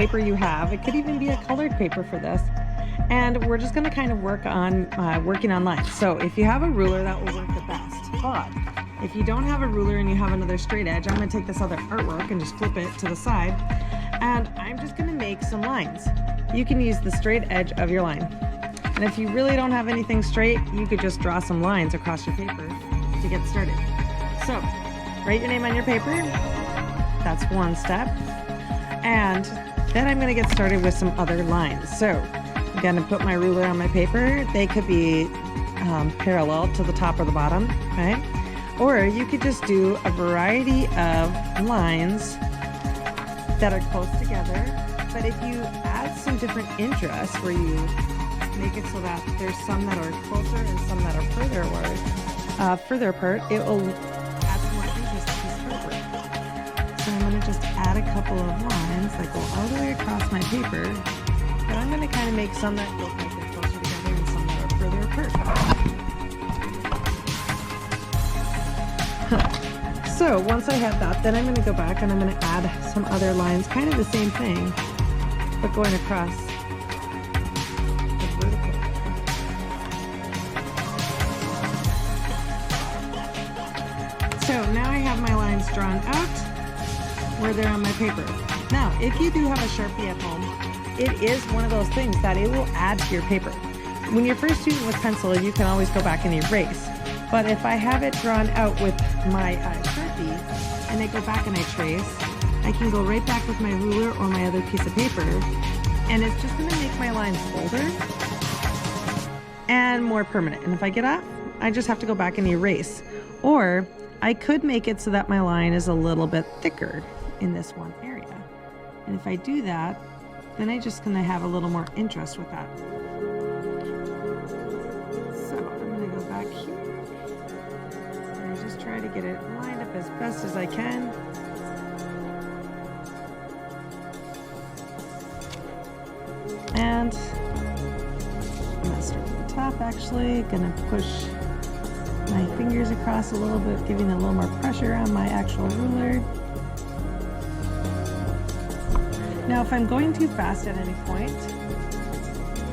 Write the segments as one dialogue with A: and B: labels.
A: paper you have. It could even be a colored paper for this. And we're just going to kind of work on working on lines. So if you have a ruler, that will work the best. But if you don't have a ruler and you have another straight edge, I'm going to take this other artwork and just flip it to the side. And I'm just going to make some lines. You can use the straight edge of your line. And if you really don't have anything straight, you could just draw some lines across your paper to get started. So write your name on your paper. That's one step. And then I'm going to get started with some other lines. So I'm going to put my ruler on my paper. They could be parallel to the top or the bottom, right? Or you could just do a variety of lines that are close together. But if you add some different interests where you make it so that there's some that are closer and some that are further apart, it will add some more interest to this artwork. So I'm going to just add a couple of lines that go all the way across my paper. But I'm going to kind of make some that look like they're closer together and some that are further apart. So once I have that, then I'm going to go back and I'm going to add some other lines, kind of the same thing, but going across the vertical. So now I have my lines drawn out where they're on my paper. Now, if you do have a Sharpie at home, it is one of those things that it will add to your paper. When you're first shooting with pencil, you can always go back and erase. But if I have it drawn out with my Sharpie and I go back and I trace, I can go right back with my ruler or my other piece of paper, and it's just going to make my lines bolder and more permanent. And if I get off, I just have to go back and erase. Or I could make it so that my line is a little bit thicker in this one area. And if I do that, then I'm just going to have a little more interest with that. So I'm going to go back here. Just try to get it lined up as best as I can. And I'm going to start at the top actually. Going to push my fingers across a little bit, giving a little more pressure on my actual ruler. Now if I'm going too fast at any point,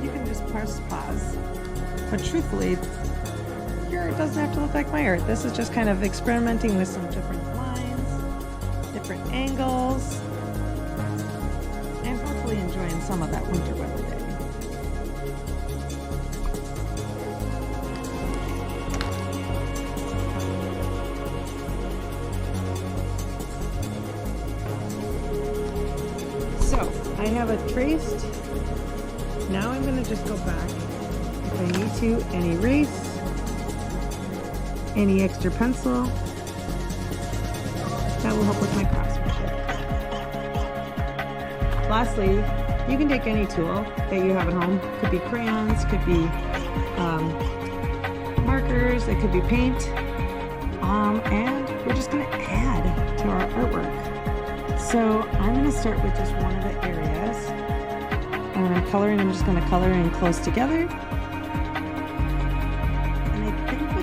A: you can just press pause. But truthfully, it doesn't have to look like my art. This is just kind of experimenting with some different lines, different angles, and hopefully enjoying some of that winter weather day. So I have it traced. Now I'm going to just go back if I need to and erase any extra pencil. That will help with my craftsmanship. Lastly, you can take any tool that you have at home. Could be crayons, could be markers, it could be paint. And we're just going to add to our artwork. So I'm going to start with just one of the areas. And I'm coloring, I'm just going to color in close together.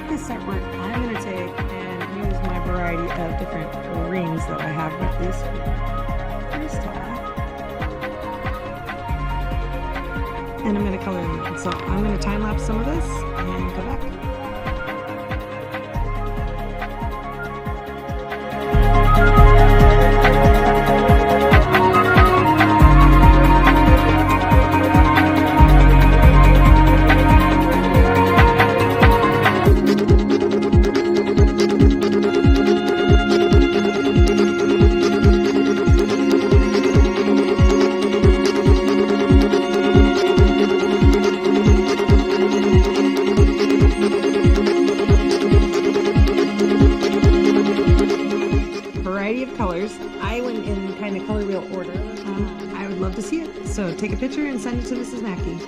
A: This artwork, I'm going to take and use my variety of different rings that I have with this first half. And I'm going to color them in. So I'm going to time lapse some of this and go back. Colors. I went in kind of color wheel order. I would love to see it. So take a picture and send it to Mrs. Mackey.